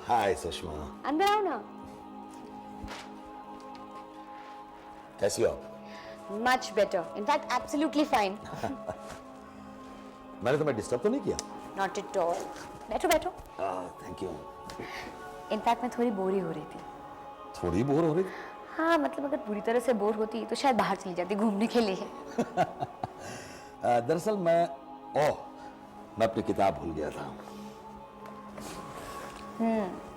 हाय सुषमा, अंदर आओ ना। कैसी हो आप? Much better, in fact absolutely fine. मैंने तुम्हें डिस्टर्ब तो नहीं किया? Not at all. बैठो बैठो। Thank you. इनफैक्ट मैं थोड़ी बोर ही हो रही थी। थोड़ी बोर हो रही? हाँ मतलब अगर पूरी तरह से बोर होती तो शायद बाहर चली जाती घूमने के लिए। दरअसल मैं अपनी किताब भूल गया था।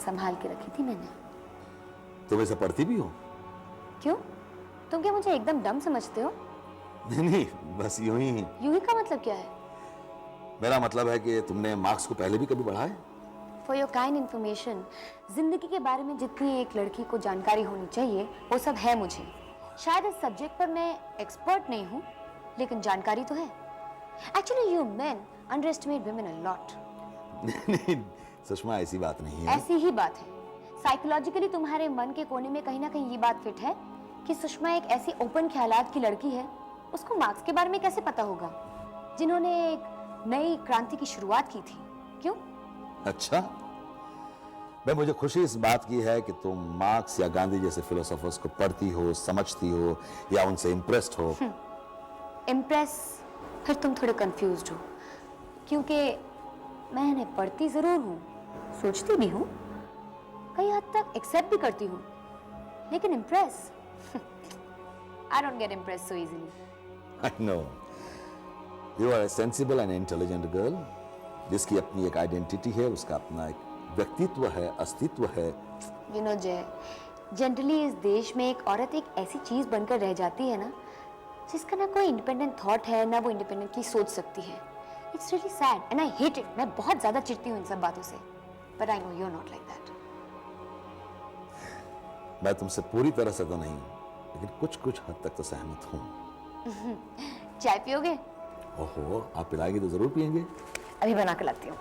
संभाल के रखी थी मैंने। तुम इसे पढ़ती भी हो? क्यों? तुम क्या मुझे एकदम डम समझते हो? नहीं, बस यूं ही। यूं ही का मतलब क्या है? मेरा मतलब है कि तुमने मार्क्स को पहले भी कभी पढ़ा है? फॉर योर काइंड इन्फॉर्मेशन, जिंदगी के बारे में जितनी एक लड़की को जानकारी होनी चाहिए वो सब है मुझे। शायद इस सब्जेक्ट पर मैं एक्सपर्ट नहीं हूँ, लेकिन जानकारी तो है। Actually you main under estimate women a lot. नहीं सुषमा, ऐसी बात नहीं है। ऐसी ही बात है। साइकोलॉजिकली तुम्हारे मन के कोने में कहीं ना कहीं ये बात फिट है कि सुषमा एक ऐसी ओपन ख्यालात की लड़की है, उसको मार्क्स के बारे में कैसे पता होगा, जिन्होंने एक नई क्रांति की शुरुआत की थी। क्यों? अच्छा, मुझे खुशी इस बात की है कि तुम मार्क्स या गांधी जैसे फिलोसोफर्स को पढ़ती हो, समझती हो या उनसे इम्प्रेस्ड हो। इम्प्रेस? फिर तुम थोड़े कंफ्यूज्ड हो, क्योंकि मैं इन्हें पढ़ती जरूर हूँ, सोचती भी हूँ, कई हद तक एक्सेप्ट भी करती हूँ, लेकिन impress I don't get impressed so easily. I know. You are a sensible and intelligent girl, जिसकी अपनी एक आइडेंटिटी है, उसका अपना एक व्यक्तित्व है, अस्तित्व है। You know जय, जनरली इस देश में एक औरत एक ऐसी चीज बनकर रह जाती है ना, जिसका ना कोई इंडिपेंडेंट थॉट है, ना वो इंडिपेंडेंटली सोच सकती है। It's really sad and I hate it. मैं बहुत ज्यादा चिढ़ती हूँ इन सब बातों से। But I know you're not like that. मैं तुमसे पूरी तरह से तो नहीं, लेकिन कुछ हद तक तो सहमत हूँ। चाय पियोगे? ओहो, आप पिलाएंगे तो जरूर पियेंगे। अभी बना कर लाती हूँ।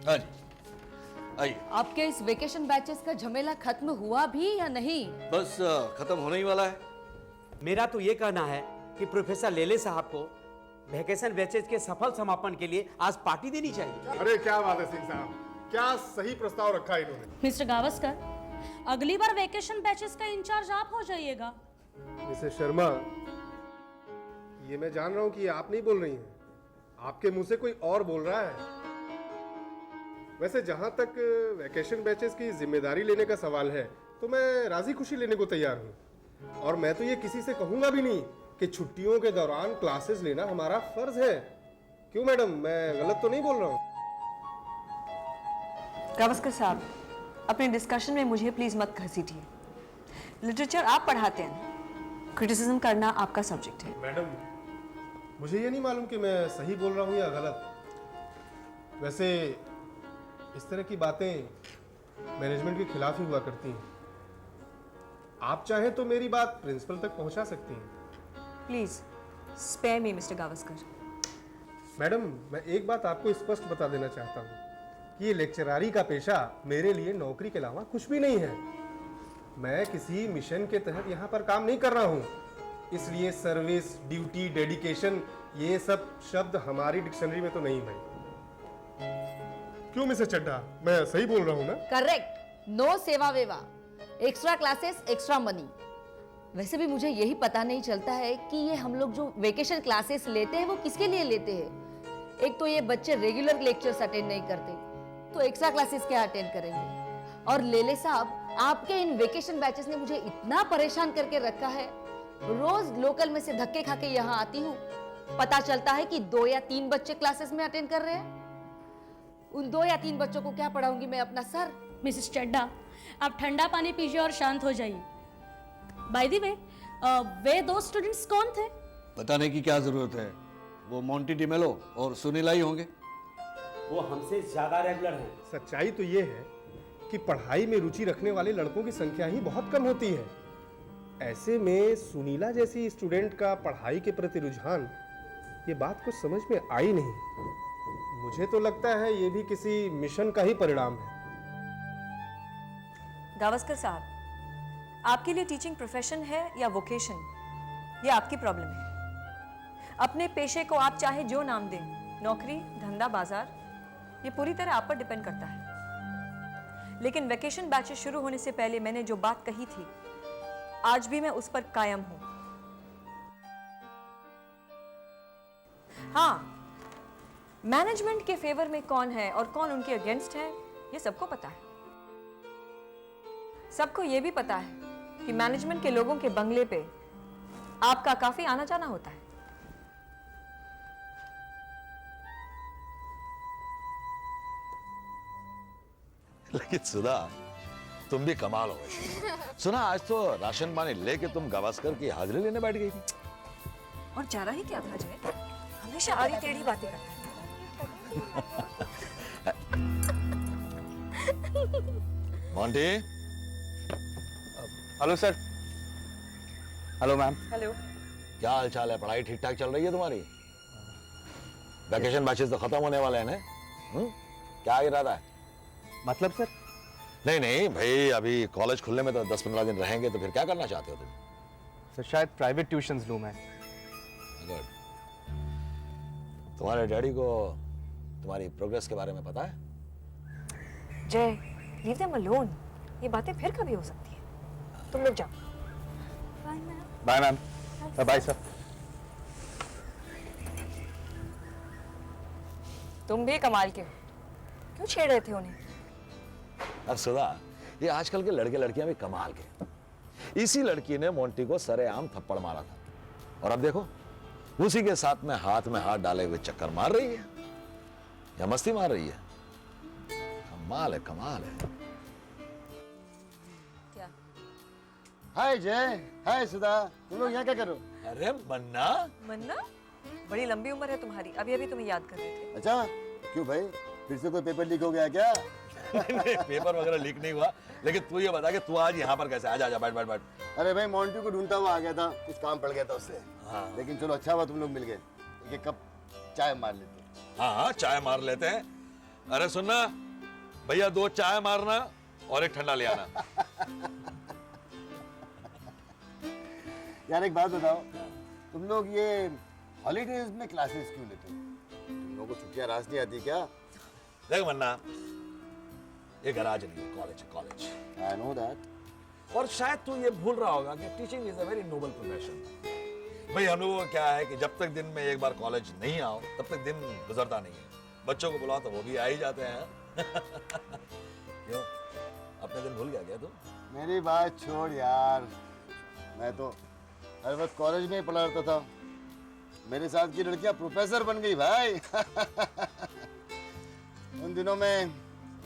हाँ जी, आइए। आपके इस वेकेशन बैचेस का झमेला खत्म हुआ भी या नहीं? बस खत्म होने ही वाला है। मेरा तो ये कहना है कि प्रोफेसर लेले साहब को वेकेशन बैचेज के सफल समापन के लिए आज पार्टी देनी चाहिए। अरे क्या बात है सिंह साहब, क्या सही प्रस्ताव रखा इन्होंने। मिस्टर गावस्कर, अगली बार वेकेशन बैचेस का इंचार्ज आप हो जाइएगा। मिसेस शर्मा, ये मैं जान रहा हूँ कि आप नहीं बोल रही हैं, आपके मुंह से कोई और बोल रहा है। वैसे जहां तक वेकेशन बैचेस की जिम्मेदारी लेने का सवाल है, तो मैं राजी खुशी लेने को तैयार हूँ, और मैं तो ये किसी से कहूंगा भी नहीं कि छुट्टियों के दौरान क्लासेस लेना हमारा फर्ज है। क्यों मैडम, मैं गलत तो नहीं बोल रहा हूँ? गावस्कर साहब, अपने डिस्कशन में मुझे प्लीज मत घसीटिए। लिटरेचर आप पढ़ाते हैं, क्रिटिसिज्म करना आपका सब्जेक्ट है। मैडम, मुझे ये नहीं मालूम कि मैं सही बोल रहा हूँ या गलत। वैसे इस तरह की बातें मैनेजमेंट के खिलाफ ही हुआ करती हैं। आप चाहें तो मेरी बात प्रिंसिपल तक पहुंचा सकती हैं। Please spare me mister Gavaskar. Madam, मैं एक बात आपको स्पष्ट बता देना चाहता हूँ कि ये लेक्चरारी का पेशा मेरे लिए नौकरी के अलावा कुछ भी नहीं है। मैं किसी मिशन के तहत यहाँ पर काम नहीं कर रहा हूँ, इसलिए सर्विस, ड्यूटी, डेडिकेशन, ये सब शब्द हमारी डिक्शनरी में तो नहीं है। क्यों मिसेस चड्ढा, मैं सही बोल रहा हूँ ना? करेक्ट। नो सेवा वेवा, एक्स्ट्रा क्लासेस, एक्स्ट्रा मनी। वैसे भी मुझे यही पता नहीं चलता है कि ये हम लोग जो वेकेशन क्लासेस लेते हैं वो किसके लिए लेते हैं। एक तो ये बच्चे रेगुलर लेक्चर्स अटेंड नहीं करते, तो एक्स्ट्रा क्लासेस क्या अटेंड करेंगे। और लेले साहब, आपके इन वेकेशन बैचेस ने मुझे इतना परेशान करके रखा है। रोज लोकल में से धक्के खा के यहाँ आती हूँ, पता चलता है कि 2 या 3 बच्चे क्लासेस में अटेंड कर रहे हैं। उन 2 या 3 बच्चों को क्या पढ़ाऊंगी मैं अपना सर? मिसेस चड्ढा, आप ठंडा पानी पीजिए और शांत हो जाइए। By the way, way 2 students कौन थे? बताने की क्या जरूरत है, वो मोंटी डिमेलो और सुनीला ही होंगे। वो हमसे ज्यादा रेगुलर हैं। सच्चाई तो ये है कि पढ़ाई में रुचि रखने वाले लड़कों की संख्या ही बहुत कम होती है। ऐसे में सुनीला जैसी स्टूडेंट का पढ़ाई के प्रति रुझान, ये बात कुछ समझ में आई नहीं। मुझे तो लगता है ये भी किसी मिशन का ही परिणाम है। गावस्कर साहब, आपके लिए टीचिंग प्रोफेशन है या वोकेशन, ये आपकी प्रॉब्लम है। अपने पेशे को आप चाहे जो नाम दें, नौकरी, धंधा, बाजार, ये पूरी तरह आप पर डिपेंड करता है। लेकिन वेकेशन बैचेस शुरू होने से पहले मैंने जो बात कही थी, आज भी मैं उस पर कायम हूं। हाँ, मैनेजमेंट के फेवर में कौन है और कौन उनके अगेंस्ट है, ये सबको पता है। सबको ये भी पता है कि मैनेजमेंट के लोगों के बंगले पे आपका काफी आना जाना होता है। लेकिन सुधा, तुम भी कमाल हो गई। सुना, आज तो राशन पानी लेके तुम गावस्कर की हाजिरी लेने बैठ गई थी। और जा रहा ही क्या था जय, हमेशा आड़ी टेढ़ी बातें करता है। Monty, hello sir. Hello ma'am. Hello. क्या हाल चाल है? पढ़ाई ठीक ठाक चल रही है तुम्हारी? वैकेशन बैचेस तो खत्म होने वाले हैं ना? क्या इरादा है? मतलब सर? नहीं नहीं भाई, अभी कॉलेज खुलने में तो 10-15 दिन रहेंगे, तो फिर क्या करना चाहते हो तुम? सर शायद प्राइवेट ट्यूशंस लूं मैं। गुड। तुम्हारे डैडी को तुम्हारी प्रोग्रेस के बारे में पता है? जय, लीव देम अलोन। ये बातें फिर कभी हो सकती है। तुम लोग जाओ। Bye ma'am. Bye sir. तुम भी कमाल के हो, क्यों छेड़ रहे थे उन्हें? अब सुधा, ये आजकल के लड़के लड़कियां भी कमाल के। इसी लड़की ने मोंटी को सरेआम थप्पड़ मारा था, और अब देखो उसी के साथ में हाथ डाले हुए चक्कर मार रही है, या मस्ती मार रही है। कमाल है, कमाल है। क्या? हाय जय, हाय सुधा, तुम लोग यहाँ क्या करो? अरे मन्ना। मन्ना, बड़ी लंबी उम्र है तुम्हारी, अभी अभी तुम्हें याद कर रहे थे। अच्छा, क्यों भाई, फिर से कोई पेपर लीक हो गया क्या? नहीं, पेपर वगैरह लीक नहीं हुआ, लेकिन तू ये बता कि तू आज यहाँ पर कैसे? आजा आजा, बैठ बैठ बैठ। अरे भाई, मोंटी को ढूंढता हुआ आ गया था, कुछ काम पड़ गया था उससे। हाँ। लेकिन चलो अच्छा हुआ तुम लोग मिल गए, एक कप चाय मार लेते। हाँ, चाय मार लेते हैं। अरे सुनना भैया, 2 चाय मारना और एक ठंडा ले आना। यार एक बात बताओ, तुम लोग ये हॉलीडेज में क्लासेस क्यों लेते हो? तुम लोगों को छुट्टियां रास नहीं आती क्या? देख मन्ना, ये गराज नहीं है, कॉलेज है, कॉलेज। I know that. और शायद तू ये भूल रहा होगा कि teaching is a very noble profession. भाई हम लोगों को क्या है कि जब तक दिन में एक बार कॉलेज नहीं आओ, तब तक दिन गुजरता नहीं है। बच्चों को बुलाओ तो वो भी आ ही जाते हैं। क्यों, अपने दिन भूल गया क्या तू? मेरी बात छोड़ यार, मैं तो हर वक्त कॉलेज में ही पढ़ा रहता था। मेरे साथ की लड़कियां प्रोफेसर बन गई भाई। उन दिनों में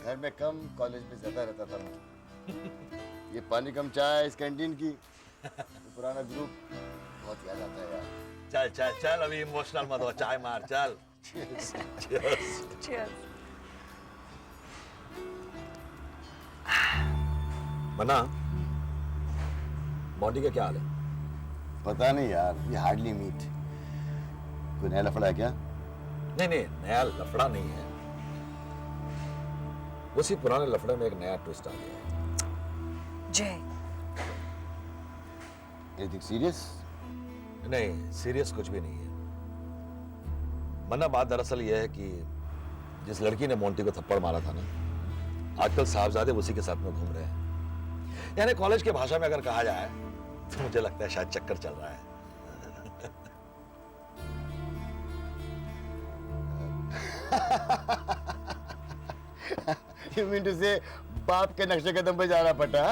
घर में कम, कॉलेज में ज्यादा रहता था मैं। ये पानी कम चाय इस कैंटीन की, तो पुराना ग्रुप बहुत याद आता है यार। चल चल चल, अभी इमोशनल मत हो, चाय मार चल। Cheers. Cheers. Cheers. मन्ना, मोंटी का क्या हाल है? पता नहीं यार, ये हार्डली मीट। कोई नया लफड़ा है क्या? नहीं नहीं, नया लफड़ा नहीं है, उसी पुराने लफड़े में एक नया ट्विस्ट आ गया है। जय, एनीथिंग सीरियस? नहीं, सीरियस कुछ भी नहीं है मन्ना। बात दरअसल यह है कि जिस लड़की ने मोंटी को थप्पड़ मारा था ना, आजकल साहबजादे उसी के साथ में घूम रहे हैं। यानी कॉलेज की भाषा में अगर कहा जाए तो मुझे लगता है शायद चक्कर चल रहा है। You mean to say, बाप के नक्शे कदम पे जाना पड़ा?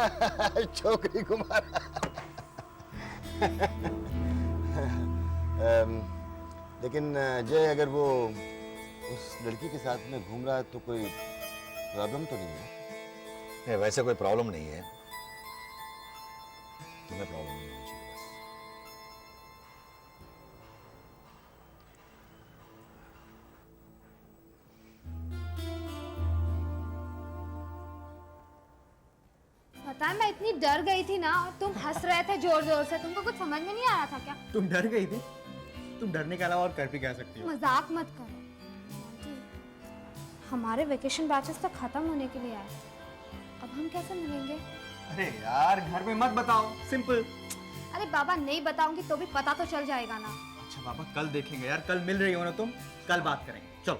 छोकरी को मारा। लेकिन जय, अगर वो उस लड़की के साथ में घूम रहा है तो कोई प्रॉब्लम तो नहीं है? नहीं, वैसे कोई प्रॉब्लम नहीं है, तुम्हें प्रॉब्लम नहीं होनी चाहिए बस। पता है, मैं इतनी डर गई थी ना, और तुम हंस रहे थे जोर जोर से। तुमको कुछ समझ में नहीं आ रहा था क्या? तुम डर गई थी? तुम डरने के अलावा और कर भी क्या सकती हो? मजाक मत करो। हमारे वेकेशन बैचेस तो खत्म होने के लिए आए, अब हम कैसे मिलेंगे? अरे यार, घर में मत बताओ, सिंपल। अरे बाबा, नहीं बताऊंगी तो भी पता तो चल जाएगा ना। अच्छा पापा कल देखेंगे यार, कल मिल रही हो ना तुम, कल बात करेंगे, चलो।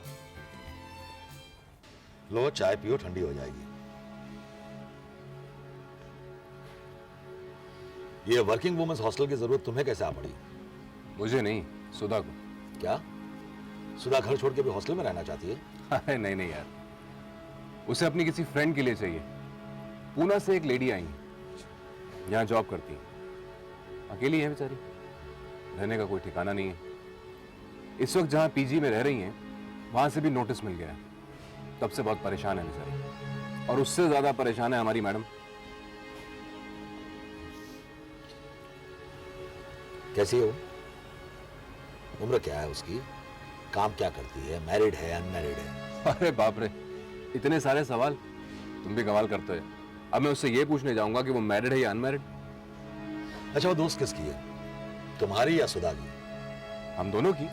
लो चाय पियो, ठंडी हो जाएगी। ये वर्किंग वुमेन्स हॉस्टल की जरूरत तुम्हें कैसे आ पड़ी? मुझे नहीं, सुधा को। क्या सुधा घर छोड़ के भी हॉस्टल में रहना चाहती है? अरे नहीं नहीं यार, उसे अपनी किसी फ्रेंड के लिए चाहिए। पूना से एक लेडी आई है, यहाँ जॉब करती है, अकेली है बेचारी, रहने का कोई ठिकाना नहीं है। इस वक्त जहाँ पीजी में रह रही हैं, वहां से भी नोटिस मिल गया है, तब से बहुत परेशान है बेचारी। और उससे ज्यादा परेशान है हमारी मैडम। कैसी है वो? उम्र क्या है उसकी? काम क्या करती है? मैरिड है, अनमैरिड है? अरे बाप रे, इतने सारे सवाल, तुम भी कमाल करते हो। अब मैं उससे ये पूछने जाऊंगा कि वो मैरिड है या अनमैरिड। अच्छा, वो दोस्त किसकी है, तुम्हारी या सुधा की? हम दोनों की।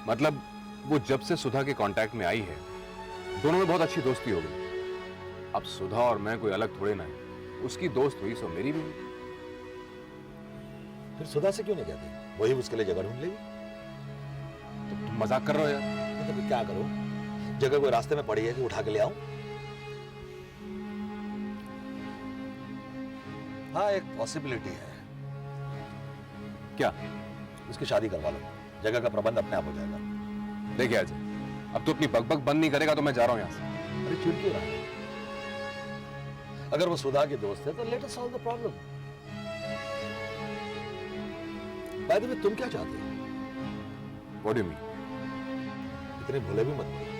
मतलब वो जब से सुधा के कांटेक्ट में आई है, दोनों में बहुत अच्छी दोस्ती हो गई। अब सुधा और मैं कोई अलग थोड़े ना है, उसकी दोस्त हुई सो मेरी भी हुई। फिर सुधा से क्यों नहीं कहती? वही उसके लिए जगह ढूंढ लेगी। तो तुम मजाक कर रहे हो यार? तो फिर क्या करो? जगह कोई रास्ते में पड़ी है कि उठा के ले आऊं? हाँ, एक पॉसिबिलिटी है। क्या? उसकी शादी करवा लो, जगह का प्रबंध अपने आप हो जाएगा। देखिए अजय, अब तो अपनी बकबक बंद नहीं करेगा तो मैं जा रहा हूं यहां से। अरे चिढ़ क्यों रहा है? अगर वो सुधा के दोस्त है तो let us solve the problem. By the way, तुम क्या चाहते हो? What do you mean? इतने भोले भी मत बनो।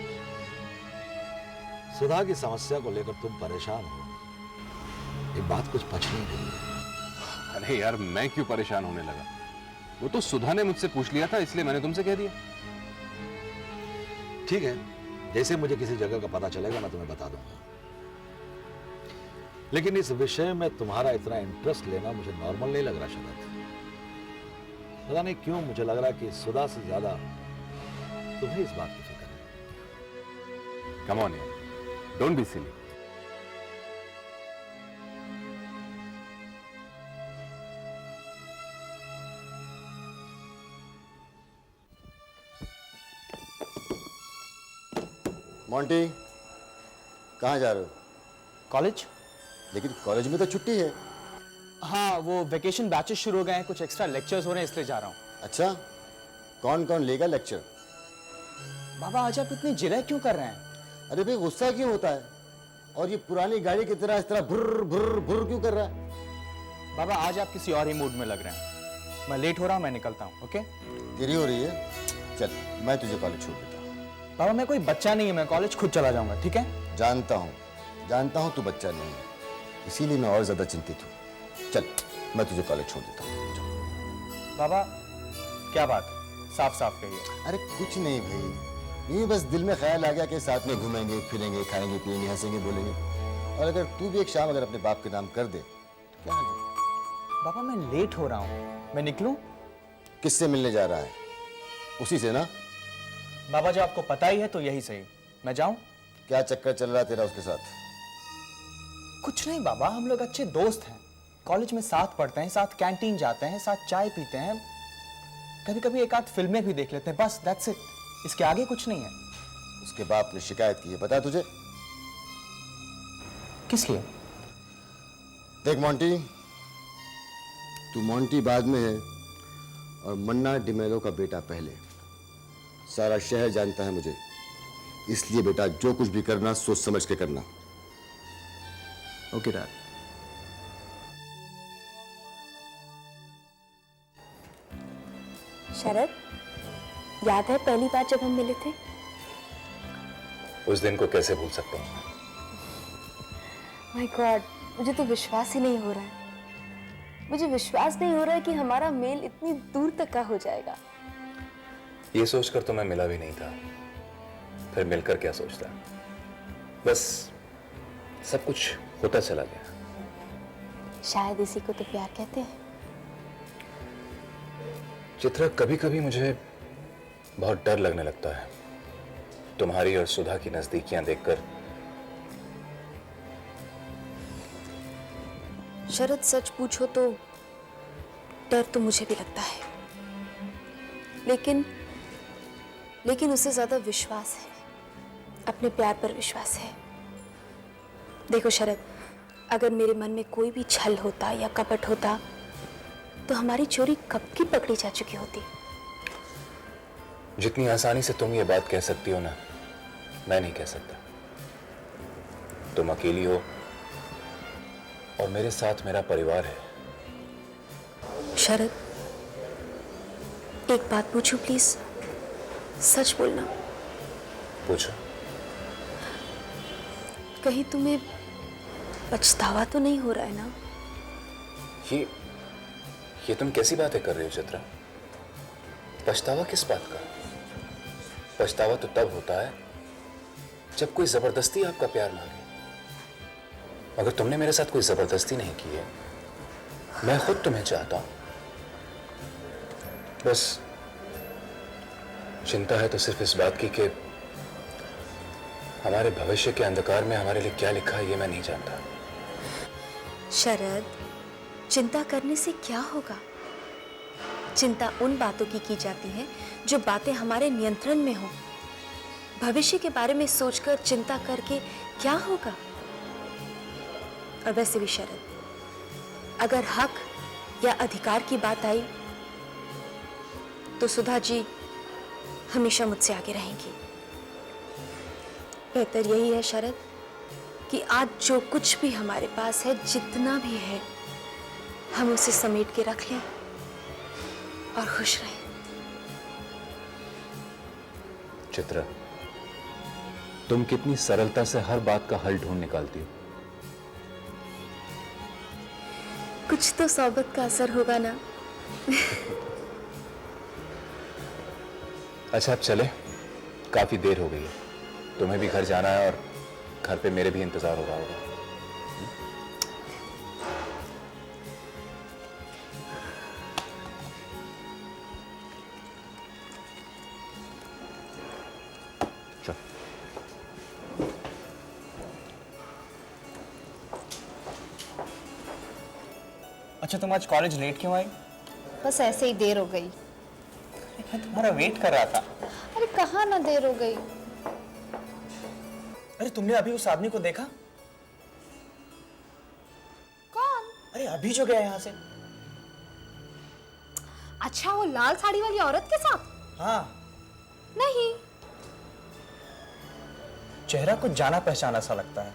सुधा की समस्या को लेकर तुम परेशान हो, ये बात कुछ पच नहीं रही है। अरे यार, मैं क्यों परेशान होने लगा? वो तो सुधा ने मुझसे पूछ लिया था, इसलिए मैंने तुमसे कह दिया। ठीक है, जैसे मुझे किसी जगह का पता चलेगा मैं तुम्हें बता दूंगा। लेकिन इस विषय में तुम्हारा इतना इंटरेस्ट लेना मुझे नॉर्मल नहीं लग रहा शरद। पता नहीं क्यों मुझे लग रहा है कि सुधा से ज्यादा तुम्हें इस बात की फिक्र है। कम ऑन यार, डोंट बी सिली। मोंटी, कहाँ जा रहे हो? कॉलेज? लेकिन कॉलेज में तो छुट्टी है। हाँ, वो वेकेशन बैचेस शुरू हो गए हैं, कुछ एक्स्ट्रा लेक्चर्स हो रहे हैं, इसलिए जा रहा हूँ। अच्छा, कौन कौन लेगा लेक्चर? बाबा आज आप इतनी जिरह क्यों कर रहे हैं? अरे भाई, गुस्सा क्यों होता है? और ये पुरानी गाड़ी की तरह इस तरह भुर्र भुर्र भुर्र क्यों कर रहा है? बाबा आज आप किसी और ही मूड में लग रहे हैं। मैं लेट हो रहा हूँ, मैं निकलता हूँ। ओके? तेरी हो रही है? चल, मैं तुझे कॉलेज छोड़ देता हूँ। बाबा मैं कोई बच्चा नहीं है, मैं कॉलेज खुद चला जाऊंगा, ठीक है? जानता हूँ तू बच्चा नहीं है, इसीलिए मैं और ज्यादा चिंतित हूँ। चल, मैं तुझे कॉलेज छोड़ देता हूँ। बाबा क्या बात, साफ साफ कहिए। अरे कुछ नहीं भाई, ये बस दिल में ख्याल आ गया कि साथ में घूमेंगे फिरेंगे, खाएंगे पिएंगे, हंसेंगे बोलेंगे। और अगर तू भी एक शाम अगर अपने बाप के नाम कर दे तो क्या हाल है? बाबा मैं लेट हो रहा हूँ, मैं निकलूं? किससे मिलने जा रहा है? उसी से ना? बाबा जब आपको पता ही है तो यही सही, मैं जाऊं? क्या चक्कर चल रहा है तेरा उसके साथ? कुछ नहीं बाबा, हम लोग अच्छे दोस्त हैं, कॉलेज में साथ पढ़ते हैं, साथ कैंटीन जाते हैं, साथ चाय पीते हैं, कभी कभी एक आध फिल्में भी देख लेते हैं, बस दैट्स इट। इसके आगे कुछ नहीं है। उसके बाप ने शिकायत की है, पता है तुझे? किस लिए? देख मोंटी, तू मोंटी बाद में है और मन्ना डिमेलो का बेटा पहले। सारा शहर जानता है मुझे, इसलिए बेटा जो कुछ भी करना सोच समझ के करना। Okay dad. शरद, याद है पहली बार जब हम मिले थे? उस दिन को कैसे भूल सकता हूँ? माय गॉड, मुझे तो विश्वास ही नहीं हो रहा है। मुझे विश्वास नहीं हो रहा है कि हमारा मेल इतनी दूर तक का हो जाएगा। ये सोचकर तो मैं मिला भी नहीं था, फिर मिलकर क्या सोचता। बस सब कुछ होता चला गया। शायद इसी को तो प्यार कहते हैं। चित्रा, कभी कभी मुझे बहुत डर लगने लगता है तुम्हारी और सुधा की नजदीकियां देखकर। शरद सच पूछो तो डर तो मुझे भी लगता है। लेकिन उससे ज्यादा विश्वास है, अपने प्यार पर विश्वास है। देखो शरद, अगर मेरे मन में कोई भी छल होता या कपट होता तो हमारी चोरी कब की पकड़ी जा चुकी होती। जितनी आसानी से तुम ये बात कह सकती हो ना, मैं नहीं कह सकता। तुम अकेली हो और मेरे साथ मेरा परिवार है। शरद, एक बात पूछूं प्लीज? सच बोलना। पूछो। कहीं तुम्हें पछतावा तो नहीं हो रहा है ना? ये तुम कैसी बातें कर रही हो चित्रा? पछतावा किस बात का? पछतावा तो तब होता है जब कोई जबरदस्ती आपका प्यार मांगे। मगर तुमने मेरे साथ कोई जबरदस्ती नहीं की है, मैं खुद तुम्हें चाहता हूं। बस चिंता है तो सिर्फ इस बात की कि हमारे भविष्य के अंधकार में हमारे लिए क्या लिखा है ये मैं नहीं जानता। शरद, चिंता करने से क्या होगा? चिंता उन बातों की जाती है जो बातें हमारे नियंत्रण में हो। भविष्य के बारे में सोचकर चिंता करके क्या होगा? और वैसे भी शरद, अगर हक या अधिकार की बात आई तो सुधा जी हमेशा मुझसे आगे रहेंगी। बेहतर यही है शरद कि आज जो कुछ भी हमारे पास है, जितना भी है, हम उसे समेट के रख लें और खुश रहें। चित्रा, तुम कितनी सरलता से हर बात का हल ढूंढ निकालती हो। कुछ तो सोबत का असर होगा ना। अच्छा अब चले, काफी देर हो गई है, तुम्हें भी घर जाना है और घर पे मेरे भी इंतजार हो रहा होगा। चल। अच्छा, तुम आज कॉलेज लेट क्यों आई? बस ऐसे ही देर हो गई। मैं तुम्हारा वेट कर रहा था। अरे कहाँ ना देर हो गई। अरे तुमने अभी उस आदमी को देखा? कौन? अरे अभी जो गया यहाँ से। अच्छा, वो लाल साड़ी वाली औरत के साथ? हाँ। नहीं। चेहरा कुछ जाना पहचाना सा लगता है।